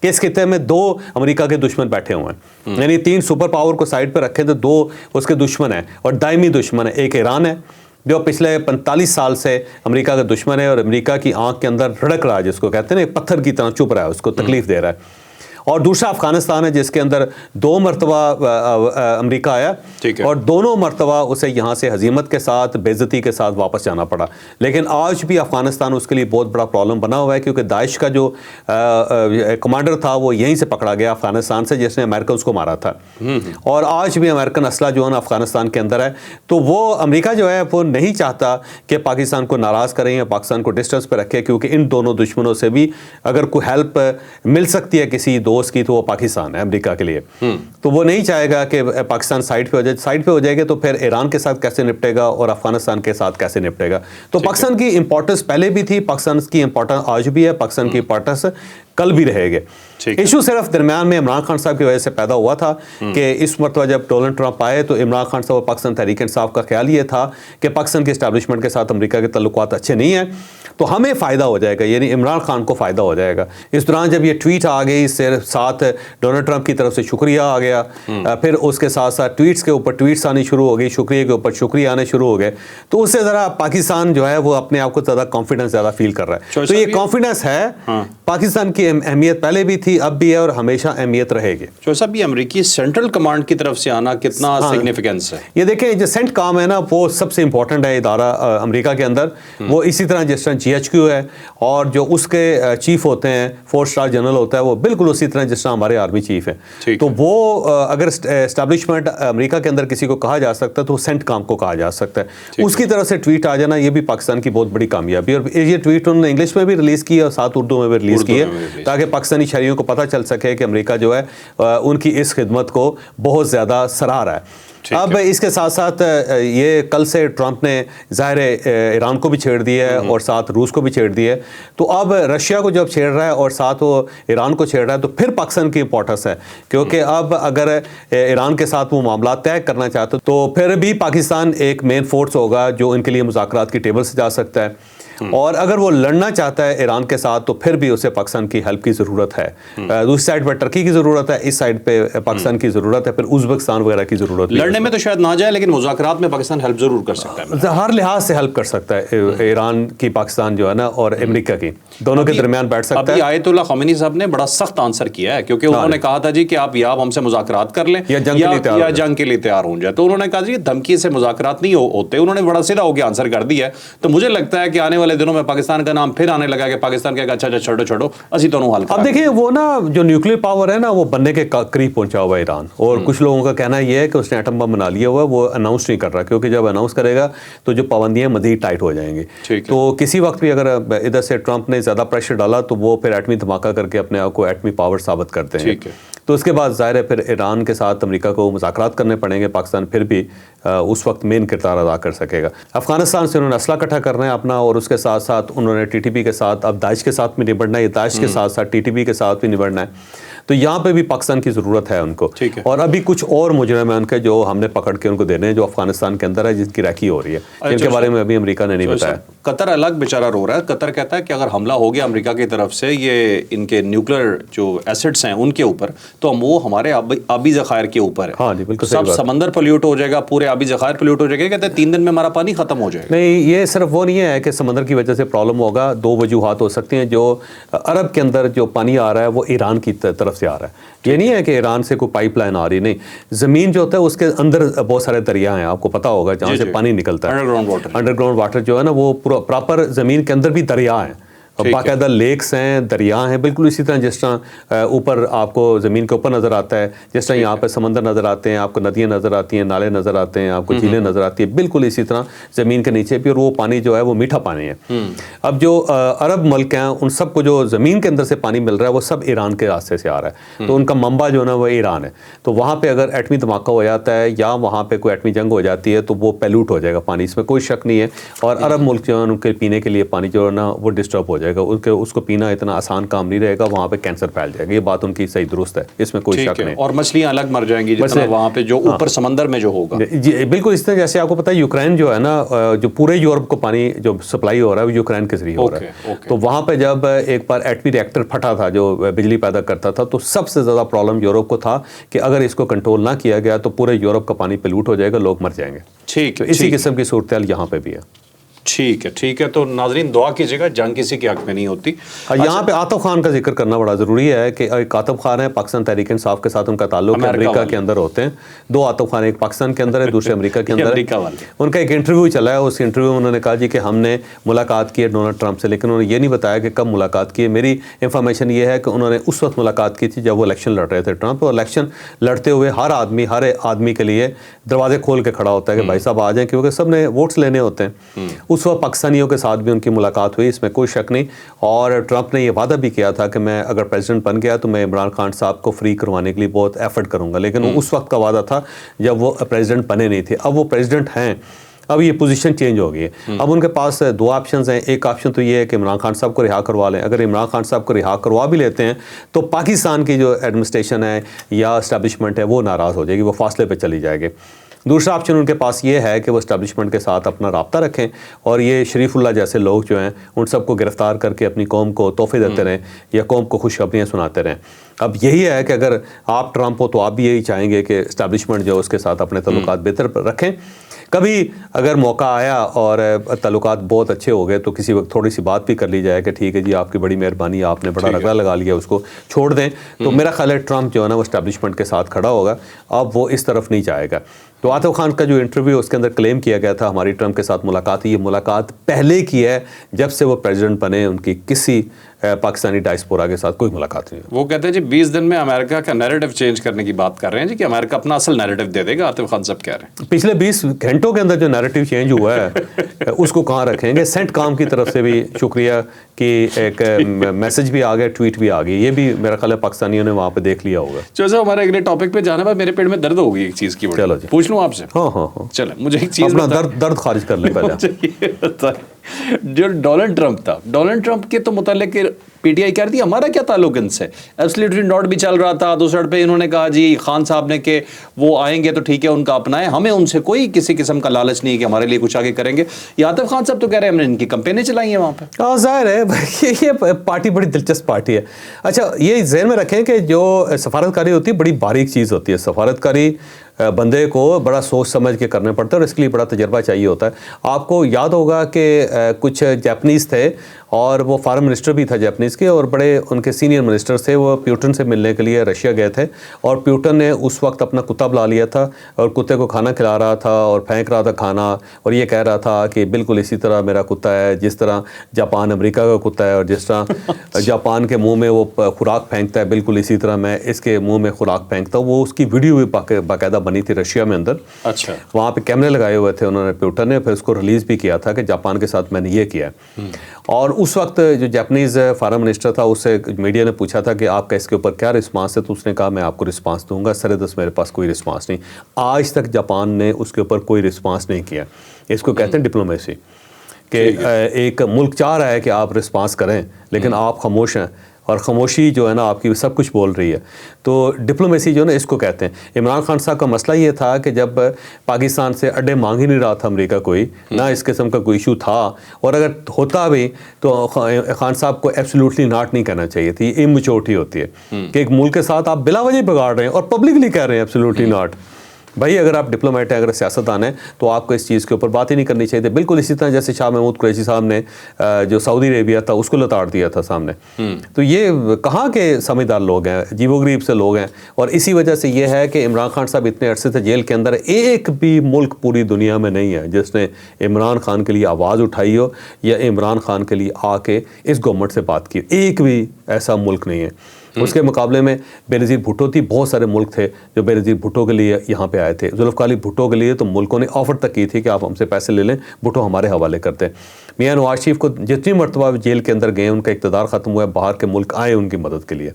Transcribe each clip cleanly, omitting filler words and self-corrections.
کہ اس خطے میں 2 امریکہ کے دشمن بیٹھے ہوئے ہیں، یعنی 3 سپر پاور کو سائڈ پہ رکھیں تو 2 اس کے دشمن ہیں اور دائمی دشمن ہے. ایک ایران ہے جو پچھلے 45 سال سے امریکہ کا دشمن ہے اور امریکہ کی آنکھ کے اندر رڑک رہا ہے، جس کو کہتے ہیں نا، ایک پتھر کی طرح چپ رہا ہے، اس کو تکلیف دے رہا ہے. اور دوسرا افغانستان ہے جس کے اندر 2 مرتبہ امریکہ آیا اور دونوں مرتبہ اسے یہاں سے ہزیمت کے ساتھ، بے عزتی کے ساتھ واپس جانا پڑا. لیکن آج بھی افغانستان اس کے لیے بہت بڑا پرابلم بنا ہوا ہے، کیونکہ داعش کا جو کمانڈر تھا وہ یہیں سے پکڑا گیا افغانستان سے، جس نے امریکنز کو مارا تھا. اور آج بھی امریکن اسلحہ جو ہے نا افغانستان کے اندر ہے. تو وہ امریکہ جو ہے وہ نہیں چاہتا کہ پاکستان کو ناراض کریں یا پاکستان کو ڈسٹنس پہ رکھے، کیونکہ ان دونوں دشمنوں سے بھی اگر کوئی ہیلپ مل سکتی ہے کسی دوست کی تو وہ پاکستان ہے امریکہ کے لیے. تو وہ نہیں چاہے گا کہ پاکستان سائڈ پہ ہو جائے. سائڈ پہ ہو جائے گا تو پھر ایران کے ساتھ کیسے نپٹے گا اور افغانستان کے ساتھ کیسے نپٹے گا. تو پاکستان کی امپورٹنس پہلے بھی تھی، پاکستان کی امپورٹنس آج بھی ہے، پاکستان کی امپورٹنس کل بھی رہے گے. ایشو صرف درمیان میں عمران خان صاحب کی وجہ سے پیدا ہوا تھا کہ اس مرتبہ جب ڈونلڈ ٹرمپ آئے تو عمران خان صاحب اور پاکستان تحریک انصاف کا خیال یہ تھا کہ پاکستان کے اسٹیبلشمنٹ کے ساتھ امریکہ کے تعلقات اچھے نہیں ہیں تو ہمیں فائدہ ہو جائے گا، یعنی عمران خان کو فائدہ ہو جائے گا. اس دوران جب یہ ٹویٹ آ گئی، ساتھ ڈونلڈ ٹرمپ کی طرف سے شکریہ آ گیا، پھر اس کے ساتھ ساتھ ٹویٹس کے اوپر ٹویٹس آنی شروع ہو گئی، شکریہ کے اوپر شکریہ آنے شروع ہو گئے. تو اس سے ذرا پاکستان جو ہے وہ اپنے آپ کو زیادہ کانفیڈنس زیادہ فیل کر رہا ہے. تو یہ کانفیڈنس ہے، پاکستان کی اہمیت پہلے بھی تھی، اب بھی ہے اور ہمیشہ اہمیت رہے گی. جو صاحب یہ امریکی سینٹرل کمانڈ کی طرف سے آنا کتنا سگنیفیکنس ہے؟ یہ دیکھیں جو سینٹ کام ہے نا وہ سب سے امپورٹنٹ ہے ادارہ امریکہ کے اندر. وہ اسی طرح جس طرح GHQ ہے اور جو اس کے چیف ہوتے ہیں 4 اسٹار جنرل ہوتا ہے، وہ بالکل اسی طرح جس طرح ہمارے آرمی چیف ہے. تو وہ اگر اسٹیبلشمنٹ امریکہ کے اندر کسی کو کہا جا سکتا ہے تو سینٹ کام کو کہا جا سکتا ہے. اس کی طرف سے ٹویٹ آ جانا یہ بھی پاکستان کی بہت بڑی کامیابی. اور یہ ٹویٹ انہوں نے انگلش میں بھی ریلیز کی اور ساتھ اردو میں بھی ریلیز کی ہے تاکہ پاکستانی شہریوں کو پتہ چل سکے کہ امریکہ جو ہے ان کی اس خدمت کو بہت زیادہ سراہ رہا ہے. اب اس کے ساتھ ساتھ یہ کل سے ٹرمپ نے ظاہر ایران کو بھی چھیڑ دیا ہے اور ساتھ روس کو بھی چھیڑ دیا ہے. تو اب رشیا کو جب چھیڑ رہا ہے اور ساتھ وہ ایران کو چھیڑ رہا ہے تو پھر پاکستان کی امپورٹنس ہے، کیونکہ اب اگر ایران کے ساتھ وہ معاملات طے کرنا چاہتے تو پھر بھی پاکستان ایک مین فورس ہوگا جو ان کے لیے مذاکرات کی ٹیبل سے جا سکتا ہے. اور اگر وہ لڑنا چاہتا ہے ایران کے ساتھ تو پھر بھی اسے پاکستان کی ہیلپ کی ضرورت ہے. دوسری سائڈ پہ ٹرکی کی ضرورت ہے، اس سائڈ پہ پاکستان کی ضرورت ہے، پھر ازبکستان وغیرہ کی ضرورت ہے. لڑنے میں تو شاید نہ جائے لیکن مذاکرات میں پاکستان ہیلپ ضرور کر سکتا ہے، ہر لحاظ سے ہیلپ کر سکتا ہے. ایران کی پاکستان جو ہے نا اور امریکہ کی دونوں کے درمیان بیٹھ سکتا ہے. آیت اللہ خمینی صاحب نے بڑا سخت آنسر کیا ہے کیونکہ انہوں نے کہا تھا جی کہ آپ یا ہم سے مذاکرات کر لیں یا جنگ کے لیے تیار ہوں جائے. تو انہوں نے کہا جی دھمکی سے مذاکرات نہیں ہوتے. انہوں نے بڑا سیدھا ہو کے آنسر کر دیا ہے. تو مجھے لگتا ہے کہ آنے والے دنوں میں پاکستان کا نام پھر آنے لگا کہ پاکستان کہے گا اچھا چھوڑو اسی تو حل. اب دیکھیں وہ نا جو نیوکلیر پاور ہے نا وہ بننے کے قریب پہنچا ہوا ہے ایران، اور کچھ لوگوں کا کہنا یہ ہے کہ اس نے ایٹم بم بنا لیا ہوا ہے. وہ اناؤنس نہیں کر رہا کیونکہ جب اناؤنس کرے گا تو جو پابندیاں مزید ٹائٹ ہو جائیں گی. تو کسی وقت بھی اگر ادھر سے ٹرمپ نے زیادہ پریشر ڈالا تو وہ پھر ایٹمی دھماکہ کر کے اپنے آپ کو ایٹمی پاور ثابت کرتے ہیں. تو اس کے بعد ظاہر ہے پھر ایران کے ساتھ امریکہ کو مذاکرات کرنے پڑیں گے. پاکستان پھر بھی اس وقت مین کردار ادا کر سکے گا. افغانستان سے انہوں نے اسلحہ اکٹھا کرنا ہے اپنا، اور اس کے ساتھ ساتھ انہوں نے TTP کے ساتھ اب داعش کے ساتھ بھی نبڑنا ہے، داعش کے ساتھ ساتھ TTP کے ساتھ بھی نبڑنا ہے. تو یہاں پہ بھی پاکستان کی ضرورت ہے ان کو. اور ابھی کچھ اور مجرم ہیں ان کے جو ہم نے پکڑ کے ان کو دینے ہیں جو افغانستان کے اندر ہے، جن کی ریکی ہو رہی ہے، جن کے بارے میں ابھی امریکہ نے نہیں بتایا. قطر الگ بیچارہ رو رہا ہے. قطر کہتا ہے کہ اگر حملہ ہو گیا امریکہ کی طرف سے یہ ان کے نیوکلیر جو ایسٹس ہیں ان کے اوپر تو وہ ہمارے آبی ذخائر کے اوپر ہے. ہاں جی بالکل، سب سمندر پولیوٹ ہو جائے گا، پورے آبی ذخائر پولیوٹ ہو جائے گا. کہتے ہیں 3 دن میں ہمارا پانی ختم ہو جائے گا. نہیں، یہ صرف وہ نہیں ہے کہ سمندر کی وجہ سے پرابلم ہوگا. 2 وجوہات ہو سکتی ہیں. جو عرب کے اندر جو پانی آ رہا ہے وہ ایران کی طرف سے آ رہا ہے. یہ نہیں ہے کہ ایران سے کوئی پائپ لائن آ رہی، نہیں. زمین جو ہوتا ہے اس کے اندر بہت سارے دریا ہیں، آپ کو پتا ہوگا، جہاں سے پانی نکلتا ہے. انڈر گراؤنڈ واٹر جو ہے نا وہ پراپر زمین کے اندر بھی دریا ہیں، باقاعدہ لیکس ہیں، دریا ہیں، بالکل اسی طرح جس طرح اوپر آپ کو زمین کے اوپر نظر آتا ہے، جس طرح یہاں پہ سمندر نظر آتے ہیں، آپ کو ندیاں نظر آتی ہیں، نالے نظر آتے ہیں، آپ کو جھیلیں نظر آتی ہیں، بالکل اسی طرح زمین کے نیچے بھی. اور وہ پانی جو ہے وہ میٹھا پانی ہے. اب جو عرب ملک ہیں ان سب کو جو زمین کے اندر سے پانی مل رہا ہے وہ سب ایران کے راستے سے آ رہا ہے. تو ان کا منبع جو ہے نا وہ ایران ہے. تو وہاں پہ اگر ایٹمی دھماکہ ہو جاتا ہے یا وہاں پہ کوئی ایٹمی جنگ ہو جاتی ہے تو وہ پیلوٹ ہو جائے گا پانی، اس میں کوئی شک نہیں ہے. اور عرب ملک جو ہے ان کے پینے کے لیے پانی جو ہے نا وہ ڈسٹرب ہو جائے گا. جائے گا, اس کو پینا اتنا آسان کام نہیں رہے گا, وہاں پہ کینسر پھیل جائے گا. یہ بات ان کی صحیح درست ہے, اس میں کوئی شک نہیں. اور مچھلیاں الگ مر جائیں گی جتنا وہاں پہ جو اوپر سمندر میں جو ہوگا. جی بالکل اس طرح جیسے آپ کو پتا ہے یوکرین جو ہے نا, جو پورے یورپ کو پانی جو سپلائی ہو رہا ہے وہ یوکرین کے ذریعے ہو رہا ہے. تو وہاں پہ جب ایک بار ایٹمی ریئیکٹر پھٹا تھا جو بجلی پیدا کرتا تھا, تو سب سے زیادہ پرابلم یورپ کو تھا کہ اگر اس کو کنٹرول نہ کیا گیا تو پورے یورپ کا پانی پلیوٹ ہو جائے گا, لوگ مر جائیں گے. ٹھیک ہے, اسی قسم کی صورتحال یہاں پہ بھی ہے. ٹھیک ہے. تو ناظرین دعا کیجیے گا, جنگ کسی کے حق میں نہیں ہوتی. یہاں پہ عاطف خان کا ذکر کرنا بڑا ضروری ہے کہ ایک عاطف خان ہے, پاکستان تحریک انصاف کے ساتھ ان کا تعلق ہے, امریکہ کے اندر ہوتے ہیں. دو عاطف خان, ایک پاکستان کے اندر ہے, دوسرے امریکہ کے اندر ہے. ان کا ایک انٹرویو چلا ہے, اس انٹرویو میں انہوں نے کہا جی کہ ہم نے ملاقات کی ہے ڈونلڈ ٹرمپ سے, لیکن انہوں نے یہ نہیں بتایا کہ کب ملاقات کی ہے. میری انفارمیشن یہ ہے کہ انہوں نے اس وقت ملاقات کی تھی جب وہ الیکشن لڑ رہے تھے ٹرمپ, اور الیکشن لڑتے ہوئے ہر آدمی کے لیے دروازے کھول کے کھڑا ہوتا ہے کہ بھائی صاحب آ جائیں, کیونکہ سب نے ووٹس لینے ہوتے ہیں. اس وقت پاکستانیوں کے ساتھ بھی ان کی ملاقات ہوئی, اس میں کوئی شک نہیں. اور ٹرمپ نے یہ وعدہ بھی کیا تھا کہ میں اگر پریزیڈنٹ بن گیا تو میں عمران خان صاحب کو فری کروانے کے لیے بہت ایفرٹ کروں گا, لیکن وہ اس وقت کا وعدہ تھا جب وہ پریزیڈنٹ بنے نہیں تھے. اب وہ پریزیڈنٹ ہیں, اب یہ پوزیشن چینج ہو گئی ہے. اب ان کے پاس دو آپشنز ہیں. ایک آپشن تو یہ ہے کہ عمران خان صاحب کو رہا کروا لیں. اگر عمران خان صاحب کو رہا کروا بھی لیتے ہیں تو پاکستان کی جو ایڈمنسٹریشن ہے یا اسٹیبلشمنٹ ہے وہ ناراض ہو جائے گی, وہ فاصلے پہ چلی جائے گی. دوسرا آپشن ان کے پاس یہ ہے کہ وہ اسٹیبلشمنٹ کے ساتھ اپنا رابطہ رکھیں, اور یہ شریف اللہ جیسے لوگ جو ہیں ان سب کو گرفتار کر کے اپنی قوم کو تحفے دیتے رہیں یا قوم کو خوشخبریاں سناتے رہیں. اب یہی ہے کہ اگر آپ ٹرمپ ہو تو آپ بھی یہی چاہیں گے کہ اسٹیبلشمنٹ جو اس کے ساتھ اپنے تعلقات بہتر رکھیں. کبھی اگر موقع آیا اور تعلقات بہت اچھے ہو گئے تو کسی وقت تھوڑی سی بات بھی کر لی جائے کہ ٹھیک ہے جی آپ کی بڑی مہربانی, آپ نے بڑا رگڑا لگا لیا, اس کو چھوڑ دیں. تو میرا خیال ہے ٹرمپ جو ہے نا وہ اسٹیبلشمنٹ کے ساتھ کھڑا ہوگا, اب وہ اس طرف نہیں جائے گا. تو عاطف خان کا جو انٹرویو اس کے اندر کلیم کیا گیا تھا ہماری ٹرمپ کے ساتھ ملاقات, یہ ملاقات پہلے کی ہے جب سے وہ پریزیڈنٹ بنے, ان کی کسی پاکستانی ڈائسپورا کے ساتھ کوئی ملاقات نہیں. وہ کہتے ہیں جی 20 دن میں امریکہ کا نیریٹو چینج کرنے کی بات کر رہے ہیں جی, کہ امریکہ اپنا اصل نیریٹو دے دے گا. عاطف خان صاحب کہہ رہے ہیں پچھلے 20 گھنٹوں کے اندر جو نیریٹو چینج ہوا ہے اس کو کہاں رکھیں گے. سینٹ کام کی طرف سے بھی شکریہ کہ ایک میسج بھی آ گیا, ٹویٹ بھی آ گئی, یہ بھی میرا خیال ہے پاکستانیوں نے وہاں پہ دیکھ لیا ہوگا. چلو ہمارے اگلے ٹاپک پہ جانا ہے, میرے پیٹ میں درد ہوگی ایک چیز کی, چلو جی پوچھ لوں آپ سے. ہاں چلیں مجھے ایک چیز اپنا درد خارج کر لیں پہلے. جو ڈونلڈ ٹرمپ تھا, ڈونلڈ ٹرمپ کے تو متعلق پی ٹی آئی کہہ رہی تھی ہمارا کیا تعلق ان سے, ایبسلیوٹلی ناٹ بھی چل رہا تھا. دوسرے پہ انہوں نے کہا جی خان صاحب نے کہ وہ آئیں گے تو ٹھیک ہے ان کا اپنا ہے, ہمیں ان سے کوئی کسی قسم کا لالچ نہیں کہ ہمارے لیے کچھ آگے کریں گے. عاطف خان صاحب تو کہہ رہے ہیں ہم نے ان کی کمپینیں چلائی ہیں وہاں پہ. ہاں ظاہر ہے یہ پارٹی بڑی دلچسپ پارٹی ہے. اچھا یہ ذہن میں رکھیں کہ جو سفارتکاری ہوتی ہے بڑی باریک چیز ہوتی ہے. سفارتکاری بندے کو بڑا سوچ سمجھ کے کرنے پڑتا ہے اور اس کے لیے بڑا تجربہ چاہیے ہوتا ہے. آپ کو یاد ہوگا کہ کچھ جاپنیز تھے اور وہ فارن منسٹر بھی تھا جاپنیز کے, اور بڑے ان کے سینئر منسٹر تھے, وہ پیوٹن سے ملنے کے لیے رشیا گئے تھے, اور پیوٹن نے اس وقت اپنا کتا بلا لیا تھا اور کتے کو کھانا کھلا رہا تھا اور پھینک رہا تھا کھانا, اور یہ کہہ رہا تھا کہ بالکل اسی طرح میرا کتا ہے جس طرح جاپان امریکہ کا کتا ہے, اور جس طرح جاپان کے منہ میں وہ خوراک پھینکتا ہے بالکل اسی طرح میں اس کے منہ میں خوراک پھینکتا ہوں. وہ اس کی ویڈیو بھی باقاعدہ بنی تھی رشیا میں اندر. اچھا وہاں پہ کیمرے لگائے ہوئے تھے انہوں نے پیوٹن نے, پھر اس کو ریلیز بھی کیا تھا کہ جاپان کے ساتھ میں نے یہ کیا. اور اس وقت جو جاپنیز فارن منسٹر تھا اس سے میڈیا نے پوچھا تھا کہ آپ کا اس کے اوپر کیا رسپانس ہے, تو اس نے کہا میں آپ کو رسپانس دوں گا, سرے دست میرے پاس کوئی رسپانس نہیں. آج تک جاپان نے اس کے اوپر کوئی رسپانس نہیں کیا. اس کو کہتے ہیں ڈپلومیسی, کہ ایک ملک چاہ رہا ہے کہ آپ رسپانس کریں لیکن آپ خاموش ہیں, اور خاموشی جو ہے نا آپ کی سب کچھ بول رہی ہے. تو ڈپلومیسی جو ہے نا اس کو کہتے ہیں. عمران خان صاحب کا مسئلہ یہ تھا کہ جب پاکستان سے اڈے مانگ ہی نہیں رہا تھا امریکہ, کوئی نہ اس قسم کا کوئی ایشو تھا, اور اگر ہوتا بھی تو خان صاحب کو ایبسلیوٹلی ناٹ نہیں کہنا چاہیے تھی. یہ امچورٹی ہوتی ہے کہ ایک ملک کے ساتھ آپ بلا وجہ بگاڑ رہے ہیں اور پبلکلی کہہ رہے ہیں ایبسلیوٹلی ناٹ. بھائی اگر آپ ڈپلومیٹ ہیں, اگر سیاستدان ہیں, تو آپ کو اس چیز کے اوپر بات ہی نہیں کرنی چاہیے. بالکل اسی طرح جیسے شاہ محمود قریشی صاحب نے جو سعودی عربیہ تھا اس کو لتاڑ دیا تھا سامنے. تو یہ کہاں کے سمجھدار لوگ ہیں, عجیب و غریب سے لوگ ہیں. اور اسی وجہ سے یہ ہے کہ عمران خان صاحب اتنے عرصے سے جیل کے اندر, ایک بھی ملک پوری دنیا میں نہیں ہے جس نے عمران خان کے لیے آواز اٹھائی ہو یا عمران خان کے لیے آ کے اس گورنمنٹ سے بات کی. ایک بھی ایسا ملک نہیں ہے. اس کے مقابلے میں بے نظیر بھٹو تھی, بہت سارے ملک تھے جو بے نظیر بھٹو کے لیے یہاں پہ آئے تھے. ذوالفقار علی بھٹو کے لیے تو ملکوں نے آفر تک کی تھی کہ آپ ہم سے پیسے لے لیں, بھٹو ہمارے حوالے کرتے. میاں نواز شریف کو جتنی مرتبہ جیل کے اندر گئے ان کا اقتدار ختم ہوا ہے, باہر کے ملک آئے ان کی مدد کے لیے.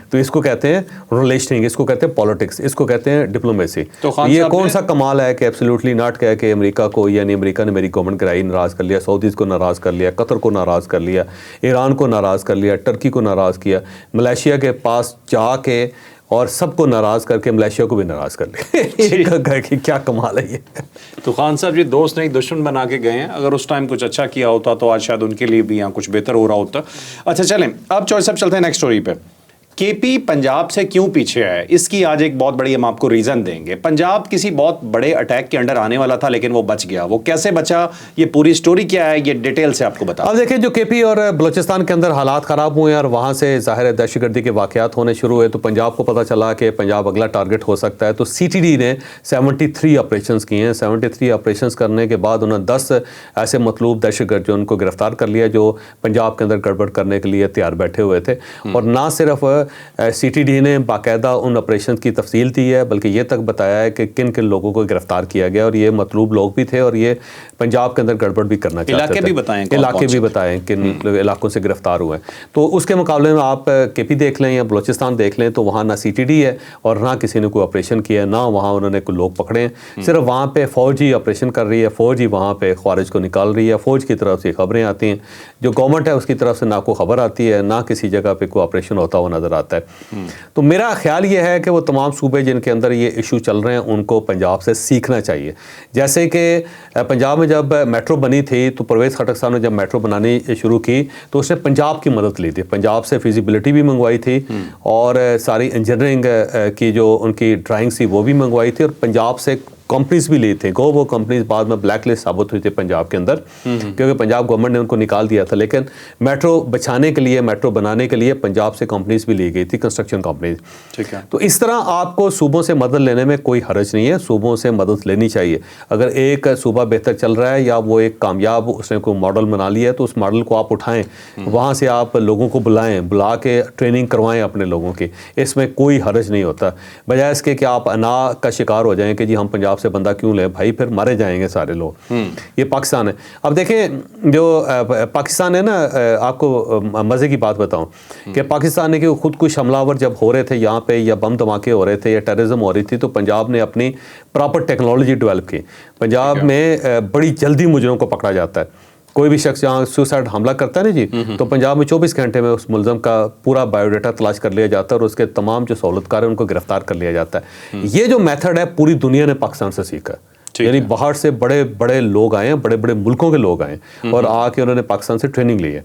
تو اس کو کہتے ہیں ریلیشننگ, اس کو کہتے ہیں پالیٹکس, اس کو کہتے ہیں ڈپلومیسی. یہ کون سا کمال ہے کہ ایبسلیوٹلی ناٹ کہہ کہ امریکہ کو, یعنی امریکہ نے میری گورنمنٹ گرائی ناراض کر لیا, سعودیز کو ناراض کر لیا, قطر کو ناراض کر لیا, ایران کو ناراض کر لیا, ٹرکی کو ناراض کیا, ملیشیا کے پاس جا کے اور سب کو ناراض کر کے ملیشیا کو بھی ناراض کر لیا. کیا کمال ہے یہ. تو خان صاحب یہ دوست نہیں دشمن بنا کے گئے ہیں, اگر اس ٹائم کچھ اچھا کیا ہوتا تو آج شاید ان کے لیے بھی یہاں کچھ بہتر ہو رہا ہوتا. اچھا چلیں اب چوہے صاحب چلتے ہیں نیکسٹ سٹوری پہ. کے پی پنجاب سے کیوں پیچھے ہے, اس کی آج ایک بہت بڑی ہم آپ کو ریزن دیں گے. پنجاب کسی بہت بڑے اٹیک کے انڈر آنے والا تھا لیکن وہ بچ گیا, وہ کیسے بچا, یہ پوری سٹوری کیا ہے, یہ ڈیٹیل سے آپ کو بتا. اب دیکھیں جو کے پی اور بلوچستان کے اندر حالات خراب ہوئے اور وہاں سے ظاہر دہشت گردی کے واقعات ہونے شروع ہوئے تو پنجاب کو پتہ چلا کہ پنجاب اگلا ٹارگٹ ہو سکتا ہے. تو سی ٹی ڈی نے 73 آپریشنز کیے ہیں. 73 آپریشنز کرنے کے بعد انہوں نے 10 ایسے مطلوب دہشت گرد جو ان کو گرفتار کر لیا جو پنجاب کے اندر گڑبڑ کرنے کے لیے تیار بیٹھے ہوئے تھے. اور نہ صرف سی ٹی ڈی نے باقاعدہ ان آپریشن کی تفصیل دی ہے بلکہ یہ تک بتایا ہے کہ کن کن لوگوں کو گرفتار کیا گیا اور یہ مطلوب لوگ بھی تھے اور یہ پنجاب کے اندر گڑبڑ بھی کرنا چاہتے تھے. علاقے بھی بتائیں کن علاقوں سے گرفتار ہوئے ہیں. تو اس کے مقابلے میں آپ کے پی دیکھ لیں یا بلوچستان دیکھ لیں تو وہاں نہ سی ٹی ڈی ہے اور نہ کسی نے کوئی آپریشن کیا ہے, نہ وہاں انہوں نے کوئی لوگ پکڑے ہیں. صرف وہاں پہ فوج ہی آپریشن کر رہی ہے, فوج ہی وہاں پہ خوارج کو نکال رہی ہے, فوج کی طرف سے خبریں آتی ہیں. جو گورنمنٹ ہے اس کی طرف سے نہ کوئی خبر آتی ہے, نہ کسی جگہ پہ کوئی آپریشن ہوتا ہوا نظر آتا ہے. تو میرا خیال یہ ہے کہ وہ تمام صوبے جن کے اندر یہ ایشو چل رہے ہیں ان کو پنجاب سے سیکھنا چاہیے. جیسے کہ پنجاب میں جب میٹرو بنی تھی تو پرویز خٹک صاحب نے جب میٹرو بنانی شروع کی تو اس نے پنجاب کی مدد لی تھی, پنجاب سے فیزیبلٹی بھی منگوائی تھی اور ساری انجینئرنگ کی جو ان کی ڈرائنگ تھی وہ بھی منگوائی تھی اور پنجاب سے کمپنیز بھی لی تھیں. وہ کمپنیز بعد میں بلیک لسٹ ثابت ہوئی تھی پنجاب کے اندر کیونکہ پنجاب گورنمنٹ نے ان کو نکال دیا تھا. لیکن میٹرو بچانے کے لیے, میٹرو بنانے کے لیے پنجاب سے کمپنیز بھی لی گئی تھی, کنسٹرکشن کمپنیز. ٹھیک ہے. تو اس طرح آپ کو صوبوں سے مدد لینے میں کوئی حرج نہیں ہے, صوبوں سے مدد لینی چاہیے. اگر ایک صوبہ بہتر چل رہا ہے یا وہ ایک کامیاب اس نے کوئی ماڈل بنا لیا ہے تو اس ماڈل کو آپ اٹھائیں, وہاں سے آپ لوگوں کو بلائیں, بلا کے ٹریننگ کروائیں اپنے لوگوں کی. اس میں کوئی حرج نہیں ہوتا, بجائے اس کے کہ آپ انا کا شکار ہو جائیں کہ جی ہم پنجاب سے بندہ کیوں لیں بھائی, پھر مارے جائیں گے سارے لوگ. یہ پاکستان ہے. اب دیکھیں جو پاکستان ہے نا, آپ کو مزے کی بات بتاؤں کہ پاکستان نے کہ خود کش حملہ آور جب ہو رہے تھے یہاں پہ یا بم دھماکے ہو رہے تھے یا ٹیررزم ہو رہی تھی تو پنجاب نے اپنی پراپر ٹیکنالوجی ڈیولپ کی. پنجاب میں بڑی جلدی مجرموں کو پکڑا جاتا ہے. کوئی بھی شخص جہاں سوسائڈ حملہ کرتا ہے نا جی, تو پنجاب میں 24 گھنٹے میں اس ملزم کا پورا بایو ڈیٹا تلاش کر لیا جاتا ہے اور اس کے تمام جو سہولتکار ہیں ان کو گرفتار کر لیا جاتا ہے. یہ جو میتھڈ ہے پوری دنیا نے پاکستان سے سیکھا ہے. یعنی باہر سے بڑے بڑے لوگ آئے ہیں, بڑے بڑے ملکوں کے لوگ آئے ہیں اور آ کے انہوں نے پاکستان سے ٹریننگ لی ہے.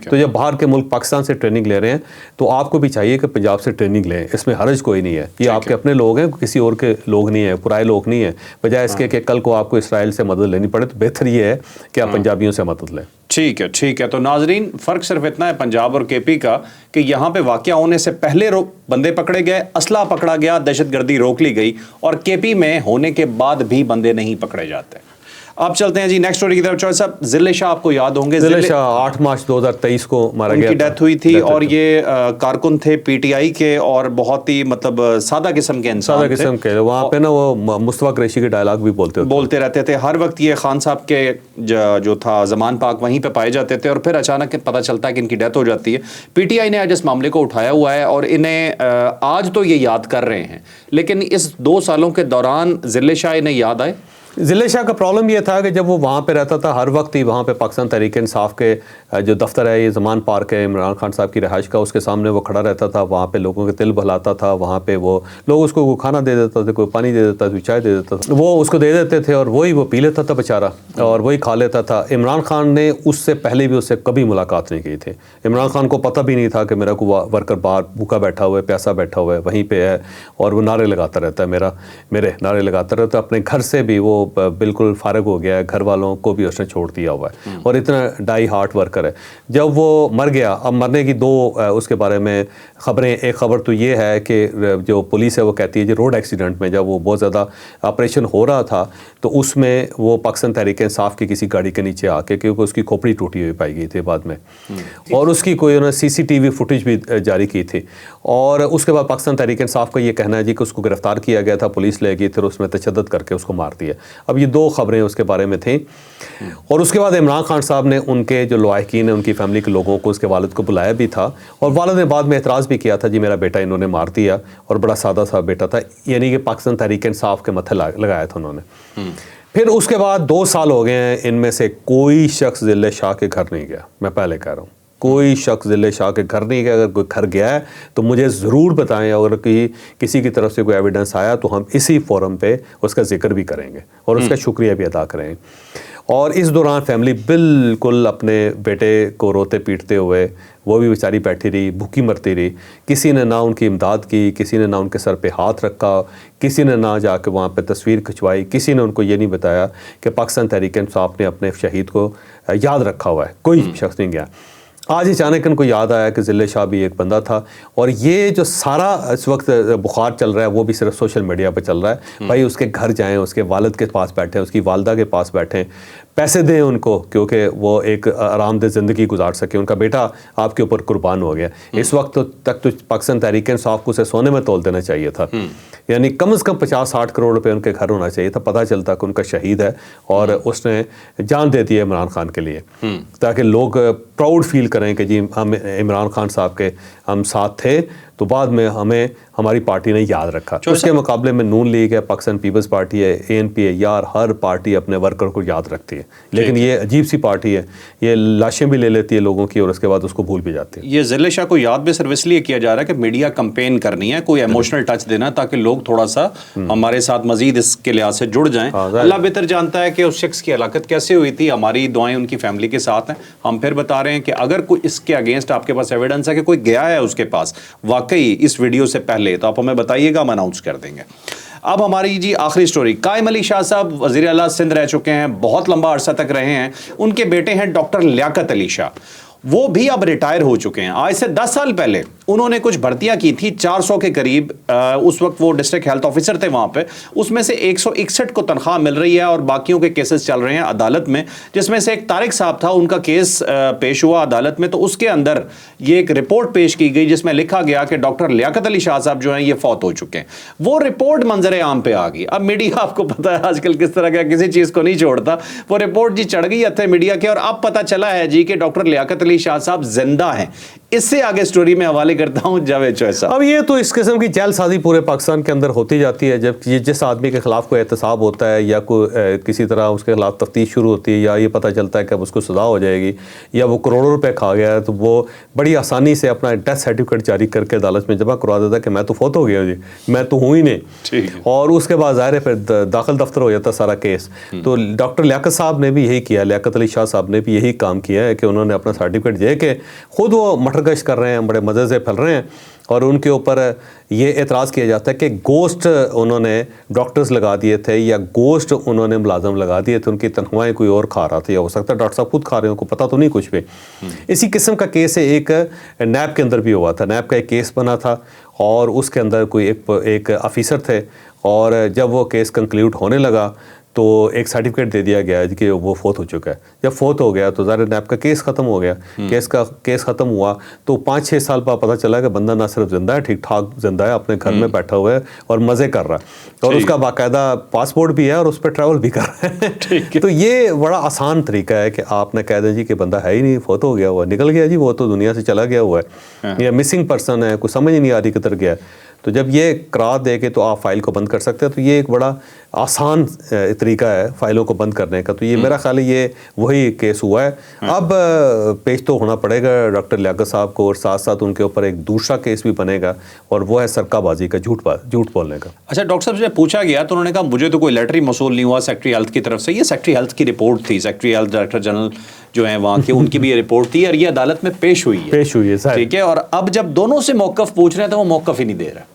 تو جب باہر کے ملک پاکستان سے ٹریننگ لے رہے ہیں تو آپ کو بھی چاہیے کہ پنجاب سے ٹریننگ لیں. اس میں حرج کوئی نہیں ہے, یہ آپ کے اپنے لوگ ہیں, کسی اور کے لوگ نہیں ہیں, پرائے لوگ نہیں ہیں. بجائے اس کے کہ کل کو آپ کو اسرائیل سے مدد لینی پڑے تو بہتر یہ ہے کہ آپ پنجابیوں سے مدد لیں. ٹھیک ہے, ٹھیک ہے. تو ناظرین فرق صرف اتنا ہے پنجاب اور کے پی کا کہ یہاں پہ واقعہ ہونے سے پہلے بندے پکڑے گئے, اسلحہ پکڑا گیا, دہشت گردی روک لی گئی, اور کے پی میں ہونے کے بعد بھی بندے نہیں پکڑے جاتے. اب چلتے ہیں جی نیکسٹ سٹوری کی طرف. چوہے صاحب ضلع شاہ آپ کو یاد ہوں گے, ضلع شاہ 8 مارچ 2023 کو مارا گیا, ان کی ڈیتھ ہوئی تھی. اور یہ کارکن تھے پی ٹی آئی کے اور بہت ہی مطلب سادہ قسم کے انسان, سادہ قسم کے. وہاں پہ نا وہ مصطفیٰ قریشی کے ڈائلاگ بھی بولتے رہتے تھے ہر وقت. یہ خان صاحب کے جو تھا زمان پاک وہیں پہ پائے جاتے تھے اور پھر اچانک پتہ چلتا ہے کہ ان کی ڈیتھ ہو جاتی ہے. پی ٹی آئی نے آج اس معاملے کو اٹھایا ہوا ہے اور انہیں آج تو یہ یاد کر رہے ہیں لیکن اس 2 سالوں کے دوران ضلع شاہ انہیں یاد آئے. ضلع شاہ کا پرابلم یہ تھا کہ جب وہ وہاں پہ رہتا تھا ہر وقت ہی وہاں پہ پاکستان تحریک انصاف کے جو دفتر ہے, یہ زمان پارک ہے عمران خان صاحب کی رہائش کا, اس کے سامنے وہ کھڑا رہتا تھا. وہاں پہ لوگوں کے دل بہلاتا تھا, وہاں پہ وہ لوگ اس کو کوئی کھانا دے دیتا تھا, کوئی پانی دے دیتا تھا, چائے دے دیتا تھا, وہ اس کو دے دیتے تھے اور وہی وہ پی لیتا تھا بیچارہ اور وہی کھا لیتا تھا. عمران خان نے اس سے پہلے بھی اس سے کبھی ملاقات نہیں کی تھی. عمران خان کو پتہ بھی نہیں تھا کہ میرا کوئی ورکر باہر بھوکا بیٹھا ہوا ہے, پیاسا بیٹھا ہوا ہے, وہیں پہ ہے اور وہ نعرے لگاتا رہتا ہے, میرے نعرے لگاتا رہتا ہے. اپنے گھر سے بھی وہ بالکل فارغ ہو گیا ہے, گھر والوں کو بھی اس نے چھوڑ دیا ہوا ہے اور اتنا ڈائی ہارٹ ورکر ہے. جب وہ مر گیا, اب مرنے کی 2 اس کے بارے میں خبریں. ایک خبر تو یہ ہے کہ جو پولیس ہے وہ کہتی ہے کہ روڈ ایکسیڈنٹ میں جب وہ بہت زیادہ آپریشن ہو رہا تھا تو اس میں وہ پاکستان تحریک انصاف کی کسی گاڑی کے نیچے آ کے, کیونکہ اس کی کھوپڑی ٹوٹی ہوئی پائی گئی تھی بعد میں, اور اس کی کوئی انہوں نے CCTV فوٹیج بھی جاری کی تھی. اور اس کے بعد پاکستان تحریک انصاف کا یہ کہنا ہے جی کہ اس کو گرفتار کیا گیا تھا, پولیس لے گئی, پھر اس میں تشدد کر کے اس کو مار دیا. اب یہ 2 خبریں اس کے بارے میں تھیں. اور اس کے بعد عمران خان صاحب نے ان کے جو لواحقین ہیں ان کی فیملی کے لوگوں کو اس کے والد کو بلایا بھی تھا, اور والد نے بعد میں اعتراض بھی کیا تھا جی میرا بیٹا انہوں نے مار دیا, اور بڑا سادہ سا بیٹا تھا, یعنی کہ پاکستان تحریک انصاف کے متھے لگایا تھا انہوں نے. پھر اس کے بعد 2 سال ہو گئے ہیں, ان میں سے کوئی شخص ضلع شاہ کے گھر نہیں گیا. میں پہلے کہہ رہا ہوں کوئی شخص ضلع شاہ کے گھر نہیں گیا. اگر کوئی گھر گیا ہے تو مجھے ضرور بتائیں, اگر کسی کی طرف سے کوئی ایویڈنس آیا تو ہم اسی فورم پہ اس کا ذکر بھی کریں گے اور اس کا شکریہ بھی ادا کریں گے. اور اس دوران فیملی بالکل اپنے بیٹے کو روتے پیٹتے ہوئے, وہ بھی بیچاری بیٹھی رہی, بھوکی مرتی رہی. کسی نے نہ ان کی امداد کی, کسی نے نہ ان کے سر پہ ہاتھ رکھا, کسی نے نہ جا کے وہاں پہ تصویر کھنچوائی, کسی نے ان کو یہ نہیں بتایا کہ پاکستان تحریک انصاف نے اپنے شہید کو یاد رکھا ہوا ہے. کوئی شخص نہیں گیا. آج اچانک ان کو یاد آیا کہ ضلع شاہ بھی ایک بندہ تھا, اور یہ جو سارا اس وقت بخار چل رہا ہے وہ بھی صرف سوشل میڈیا پہ چل رہا ہے. بھائی اس کے گھر جائیں, اس کے والد کے پاس بیٹھیں, اس کی والدہ کے پاس بیٹھیں, پیسے دیں ان کو کیونکہ وہ ایک آرام دہ زندگی گزار سکے. ان کا بیٹا آپ کے اوپر قربان ہو گیا. اس وقت تک تو پاکستان تحریک انصاف کو اسے سونے میں تول دینا چاہیے تھا, یعنی کم از کم 50-60 کروڑ روپے ان کے گھر ہونا چاہیے تھا. پتہ چلتا کہ ان کا شہید ہے اور اس نے جان دے دی ہے عمران خان کے لیے, تاکہ لوگ پراؤڈ فیل کریں کہ جی ہم عمران خان صاحب کے ہم ساتھ تھے, تو بعد میں ہمیں ہماری پارٹی نے یاد رکھا. اس کے مقابلے میں نون لیگ ہے, پاکستان پیپلز پارٹی ہے, ANP ہے, یار ہر پارٹی اپنے ورکر کو یاد رکھتی ہے, لیکن یہ عجیب سی پارٹی ہے, یہ لاشیں بھی لے لیتی ہے لوگوں کی اور اس کے بعد اس کو بھول بھی جاتی ہے. یہ ضلع شاہ کو یاد بھی صرف اس لیے کیا جا رہا ہے کہ میڈیا کمپین کرنی ہے, کوئی ایموشنل ٹچ دینا تاکہ لوگ تھوڑا سا ہمارے ساتھ مزید اس کے لحاظ سے جڑ جائیں. اللہ بہتر جانتا ہے کہ اس شخص کی ہلاکت کیسے ہوئی تھی. ہماری دعائیں ان کی فیملی کے ساتھ ہیں. ہم پھر بتا رہے ہیں کہ اگر کوئی اس کے اگینسٹ آپ کے پاس ایویڈنس ہے کہ کوئی گیا ہے اس کے پاس واقعی اس ویڈیو سے پہلے, تو آپ ہمیں بتائیے گا, ہم اناؤنس کر دیں گے. اب ہماری جی آخری سٹوری, قائم علی شاہ صاحب وزیر اعلیٰ سندھ رہ چکے ہیں, بہت لمبا عرصہ تک رہے ہیں. ان کے بیٹے ہیں ڈاکٹر لیاقت علی شاہ, وہ بھی اب ریٹائر ہو چکے ہیں. آج سے 10 سال پہلے انہوں نے کچھ بھرتیاں کی تھی 400 کے قریب. اس وقت وہ ڈسٹرکٹ ہیلتھ آفیسر تھے وہاں پہ. اس میں سے 161 کو تنخواہ مل رہی ہے اور باقیوں کے کیسز چل رہے ہیں عدالت میں, جس میں سے ایک طارق صاحب تھا, ان کا کیس پیش ہوا عدالت میں. تو اس کے اندر یہ ایک رپورٹ پیش کی گئی جس میں لکھا گیا کہ ڈاکٹر لیاقت علی شاہ صاحب جو ہیں یہ فوت ہو چکے ہیں. وہ رپورٹ منظر عام پہ آ گئی. اب میڈیا آپ کو پتا ہے آج کل کس طرح کا کسی چیز کو نہیں چھوڑتا. وہ رپورٹ جی چڑھ گئی ہتھے میڈیا کے, اور اب پتا چلا ہے جی کہ ڈاکٹر لیاقت علی شاہ صاحب زندہ ہیں. اس سے آگے سٹوری میں حوالے کرتا ہوں جاوید چوہے صاحب. اب یہ تو اس قسم کی جیل سازی پورے پاکستان کے اندر ہوتی جاتی ہے. جب جس آدمی کے خلاف کوئی احتساب ہوتا ہے یا کوئی کسی طرح اس کے خلاف تفتیش شروع ہوتی ہے, یا یہ پتہ چلتا ہے کہ اب اس کو سزا ہو جائے گی یا وہ کروڑوں روپے کھا گیا ہے, تو وہ بڑی آسانی سے اپنا ڈیتھ سرٹیفکیٹ جاری کر کے عدالت میں جمع کروا دیتا ہے کہ میں تو فوت ہو گیا جی, میں تو ہوں ہی نہیں. اور اس کے بعد ظاہر ہے پھر داخل دفتر ہو جاتا سارا کیس. تو ڈاکٹر لیاقت صاحب نے بھی یہی کیا, لیاقت علی شاہ صاحب نے بھی یہی کام کیا ہے کہ انہوں نے اپنا سرٹیفکیٹ دے کے خود وہ مٹرکش کر رہے ہیں, بڑے مزے سے پھیل رہے ہیں. اور ان کے اوپر یہ اعتراض کیا جاتا ہے کہ گوشت انہوں نے ڈاکٹرز لگا دیے تھے یا گوشت انہوں نے ملازم لگا دیے تھے, ان کی تنخواہیں کوئی اور کھا رہا تھا, یا ہو سکتا ہے ڈاکٹر صاحب خود کھا رہے ہیں, ان کو پتہ تو نہیں کچھ بھی. اسی قسم کا کیس ایک نیب کے اندر بھی ہوا تھا. نیب کا ایک کیس بنا تھا اور اس کے اندر کوئی ایک آفیسر تھے, اور جب وہ کیس کنکلیوڈ ہونے لگا تو ایک سرٹیفکیٹ دے دیا گیا کہ وہ فوت ہو چکا ہے. جب فوت ہو گیا تو ظاہر نیب کا کیس ختم ہو گیا. کیس ختم ہوا تو 5-6 سال بعد پتہ چلا کہ بندہ نہ صرف زندہ ہے, ٹھیک ٹھاک زندہ ہے, اپنے گھر میں بیٹھا ہوا ہے اور مزے کر رہا ہے, اور اس کا باقاعدہ پاسپورٹ بھی ہے اور اس پہ ٹریول بھی کر رہا ہے. تو یہ بڑا آسان طریقہ ہے کہ آپ نے کہہ دیں جی کہ بندہ ہے ہی نہیں, فوت ہو گیا ہوا, نکل گیا جی, وہ تو دنیا سے چلا گیا ہوا ہے, یا مسنگ پرسن ہے, کوئی سمجھ نہیں آ رہی کدھر گیا. تو جب یہ قرار دے کے تو آپ فائل کو بند کر سکتے ہیں. تو یہ ایک بڑا آسان طریقہ ہے فائلوں کو بند کرنے کا. تو یہ میرا خیال ہے یہ وہی کیس ہوا ہے. اب پیش تو ہونا پڑے گا ڈاکٹر لیاقت صاحب کو, اور ساتھ ساتھ ان کے اوپر ایک دوسرا کیس بھی بنے گا, اور وہ ہے سرقہ بازی کا, جھوٹ بولنے کا. اچھا ڈاکٹر صاحب سے پوچھا گیا تو انہوں نے کہا مجھے تو کوئی لیٹر ہی موصول نہیں ہوا سیکٹری ہیلتھ کی طرف سے. یہ سیکٹری ہیلتھ کی رپورٹ تھی, سیکٹری ہیلتھ ڈائریکٹر جنرل جو ہیں وہاں کے, ان کی بھی یہ رپورٹ تھی, اور یہ عدالت میں پیش ہوئی ہے. ٹھیک ہے, اور اب جب دونوں سے موقف پوچھ رہے ہیں تو وہ موقف ہی نہیں دے رہا.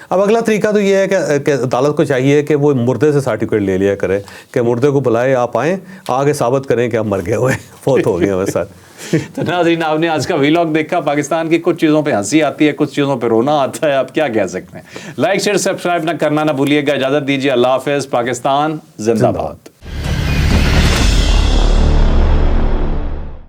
اب اگلا طریقہ تو یہ ہے کہ عدالت کو چاہیے کہ وہ مردے سے سرٹیفکیٹ لے لیا کرے, کہ مردے کو بلائے, آپ آئیں, آگے ثابت کریں کہ آپ مر گئے ہوئے, فوت ہو گئے ہوئے ساتھ. تو ناظرین آپ نے آج کا ویلاگ دیکھا. پاکستان کی کچھ چیزوں پہ ہنسی آتی ہے, کچھ چیزوں پہ رونا آتا ہے, آپ کیا کہہ سکتے ہیں. لائک شیئر سبسکرائب نہ کرنا نہ بھولیے گا. اجازت دیجیے, اللہ حافظ. پاکستان زندہ باد.